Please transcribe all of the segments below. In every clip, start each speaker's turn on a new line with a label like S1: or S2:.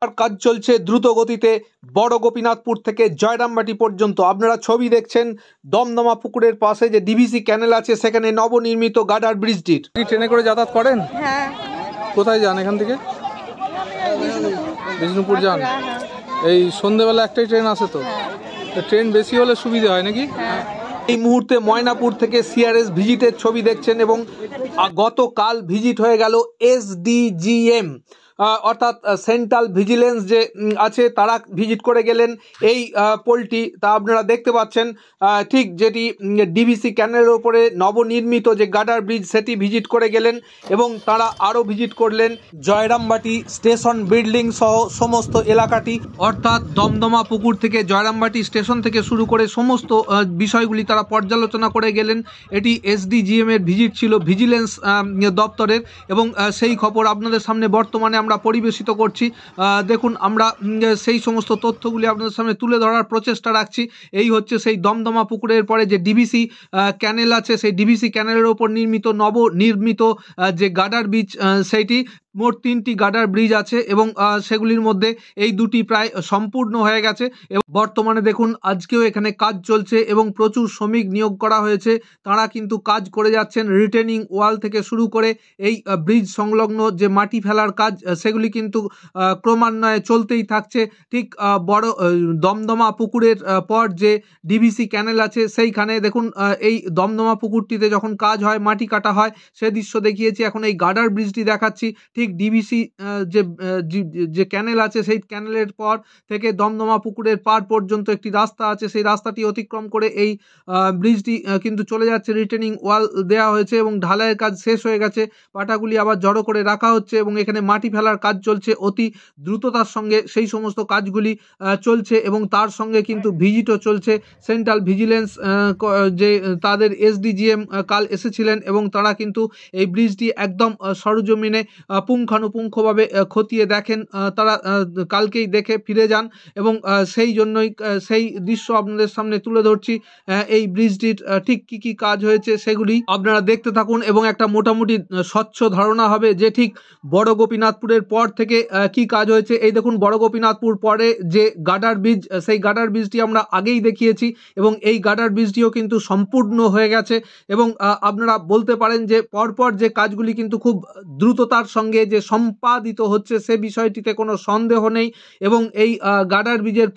S1: আর কাজ চলছে দ্রুত গতিতে বড় গোপীনাথপুর থেকে জয়রামবাটি পর্যন্ত। আপনারা ছবি দেখছেন দমদমা পুকুরের পাশে যে ডিভিসি ক্যানেল আছে সেখানে নবনির্মিত গার্ডার ব্রিজটির। ট্রেনে করে যাতায়াত করেন?
S2: হ্যাঁ।
S1: কোথায় যান এখান থেকে? বিষ্ণুপুর যান। এই সন্ধ্যেবেলা একটাই ট্রেন আসে তো? ট্রেন বেশি হলে সুবিধা হয় নাকি? এই মুহূর্তে ময়নাপুর থেকে সিআরএস ভিজিটের ছবি দেখছেন এবং গতকাল ভিজিট হয়ে গেল এসডিজিএম অর্থাৎ সেন্ট্রাল ভিজিলেন্স যে আছে তারা ভিজিট করে গেলেন এই পোলটি। তা আপনারা দেখতে পাচ্ছেন ঠিক যেটি ডিভিসি ক্যানেলের ওপরে নবনির্মিত যে গার্ডার ব্রিজ সেটি ভিজিট করে গেলেন এবং তারা আরও ভিজিট করলেন জয়রামবাটি স্টেশন বিল্ডিং সহ সমস্ত এলাকাটি, অর্থাৎ দমদমা পুকুর থেকে জয়রামবাটি স্টেশন থেকে শুরু করে সমস্ত বিষয়গুলি তারা পর্যালোচনা করে গেলেন। এটি এসডিজিএম এর ভিজিট ছিল ভিজিলেন্স দপ্তরের এবং সেই খবর আপনাদের সামনে বর্তমানে আমরা পরিবেশিত করছি। দেখুন আমরা সেই সমস্ত তথ্যগুলি আপনাদের সামনে তুলে ধরার প্রচেষ্টা রাখছি। এই হচ্ছে সেই দমদমা পুকুরের পরে যে ডিভিসি ক্যানেল আছে, সেই ডিভিসি ক্যানেলের ওপর নবনির্মিত যে গার্ডার ব্রিজ সেইটি মোট 3টি গার্ডার ব্রিজ আছে এবং সেগুলির মধ্যে এই 2টি প্রায় সম্পূর্ণ হয়ে গেছে এবং বর্তমানে দেখুন আজকেও এখানে কাজ চলছে এবং প্রচুর শ্রমিক নিয়োগ করা হয়েছে। তারা কিন্তু কাজ করে যাচ্ছেন। রিটেনিং ওয়াল থেকে শুরু করে এই ব্রিজ সংলগ্ন যে মাটি ফেলার কাজ সেগুলি কিন্তু ক্রমান্বয়ে চলতেই থাকছে। ঠিক বড় দমদমা পুকুরের পর যে ডিভিসি ক্যানেল আছে সেইখানে দেখুন এই দমদমা পুকুরটিতে যখন কাজ হয় মাটি কাটা হয় সে দৃশ্য দেখিয়েছি। এখন এই গার্ডার ব্রিজটি দেখাচ্ছি। ঠিক ডিভিসি যে ক্যানেল আছে সেই ক্যানেলের পর থেকে দমদমা পুকুরের পার পর্যন্ত একটি রাস্তা আছে, সেই রাস্তাটি অতিক্রম করে এই ব্রিজটি কিন্তু চলে যাচ্ছে। রিটেনিং ওয়াল দেওয়া হয়েছে এবং ঢালাইয়ের কাজ শেষ হয়ে গেছে। পাটাগুলি আবার জড়ো করে রাখা হচ্ছে এবং এখানে মাটি ফেলার কাজ চলছে অতি দ্রুততার সঙ্গে। সেই সমস্ত কাজগুলি চলছে এবং তার সঙ্গে কিন্তু ভিজিটও চলছে। সেন্ট্রাল ভিজিলেন্স যে তাদের এসডিজিএম কাল এসেছিলেন এবং তারা কিন্তু এই ব্রিজটি একদম সরজমিনে পুঙ্খানুপুঙ্খভাবে খতিয়ে দেখেন। তারা কালকেই দেখে ফিরে যান এবং সেই জন্যই সেই দৃশ্য আপনাদের সামনে তুলে ধরছি। এই ব্রিজটির ঠিক কি কি কাজ হয়েছে সেগুলি আপনারা দেখতে থাকুন এবং একটা মোটামুটি স্বচ্ছ ধারণা হবে যে ঠিক বড় গোপীনাথপুরের পর থেকে কি কাজ হয়েছে। এই দেখুন বড় গোপীনাথপুর পরে যে গার্ডার ব্রিজ, সেই গার্ডার ব্রিজটি আমরা আগেই দেখিয়েছি এবং এই গার্ডার ব্রিজটিও কিন্তু সম্পূর্ণ হয়ে গেছে এবং আপনারা বলতে পারেন যে পরপর যে কাজগুলি কিন্তু খুব দ্রুততার সঙ্গে যে সম্পাদিত হচ্ছে সে বিষয়টিতে কোনো সন্দেহ নেই। এবং এই গার্ডার ব্রিজের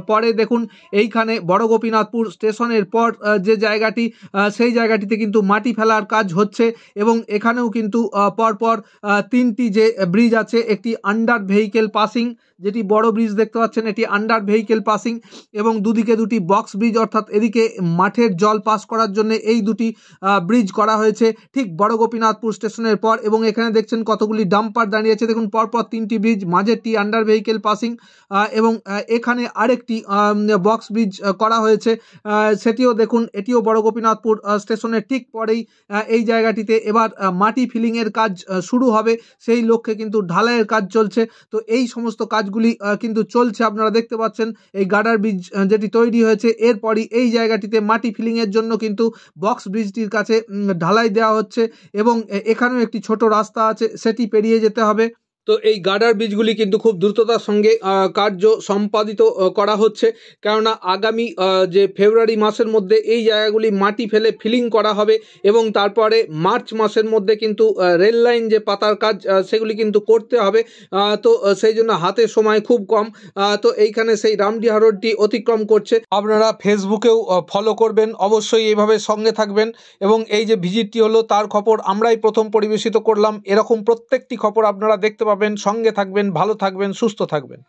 S1: পরে দেখুন এইখানে বড় গোপীনাথপুর স্টেশনের পর যে জায়গাটি সেই জায়গাটিতে কিন্তু মাটি ফেলার কাজ হচ্ছে এবং এখানেও কিন্তু পরপর 3টি যে ব্রিজ আছে, একটি আন্ডার ভেহিকেল পাসিং, যেটি বড় ব্রিজ দেখতে পাচ্ছেন এটি আন্ডার ভেহিকেল পাসিং এবং দুদিকে 2টি বক্স ব্রিজ, অর্থাৎ এদিকে মাঠের জল পাস করার জন্য এই 2টি ব্রিজ করা হয়েছে ঠিক বড় গোপীনাথপুর স্টেশনের পর। এবং এখানে দেখছেন কতগুলি ডাম্পার দাঁড়িয়ে আছে। দেখুন পরপর 3টি ব্রিজ, মাঝেরটি আন্ডার ভেহিকেল পাসিং এবং এখানে আরেকটি বক্স ব্রিজ করা হয়েছে সেটিও দেখুন, এটিও বড় গোপীনাথপুর স্টেশনের ঠিক পরেই। এই জায়গাটিতে এবার মাটি ফিলিংয়ের কাজ শুরু হবে, সেই লক্ষ্যে কিন্তু ঢালাইয়ের কাজ চলছে। তো এই সমস্ত কাজগুলি কিন্তু চলছে। আপনারা দেখতে পাচ্ছেন এই গার্ডার ব্রিজ যেটি তৈরি হয়েছে এরপরই এই জায়গাটিতে মাটি ফিলিংয়ের জন্য কিন্তু বক্স ব্রিজটির কাছে ঢালাই দেওয়া হচ্ছে এবং এখানেও একটি ছোট রাস্তা আছে সেটি পেরিয়ে যেতে হবে। তো এই গার্ডার ব্রিজগুলি কিন্তু খুব দ্রুততার সঙ্গে কার্য সম্পাদিত করা হচ্ছে, কেননা আগামী যে ফেব্রুয়ারি মাসের মধ্যে এই জায়গাগুলি মাটি ফেলে ফিলিং করা হবে এবং তারপরে মার্চ মাসের মধ্যে কিন্তু রেল লাইন যে পাতার কাজ সেগুলি কিন্তু করতে হবে। তো সেই জন্য হাতে সময় খুব কম। তো এইখানে সেই রামডিহা রোডটি অতিক্রম করছে। আপনারা ফেসবুকেও ফলো করবেন, অবশ্যই এইভাবে সঙ্গে থাকবেন এবং এই যে ভিজিটটি হলো তার খবর আমরাই প্রথম পরিবেশিত করলাম। এরকম প্রত্যেকটি খবর আপনারা দেখতে পাবেন। সঙ্গে থাকবেন, ভালো থাকবেন, সুস্থ থাকবেন।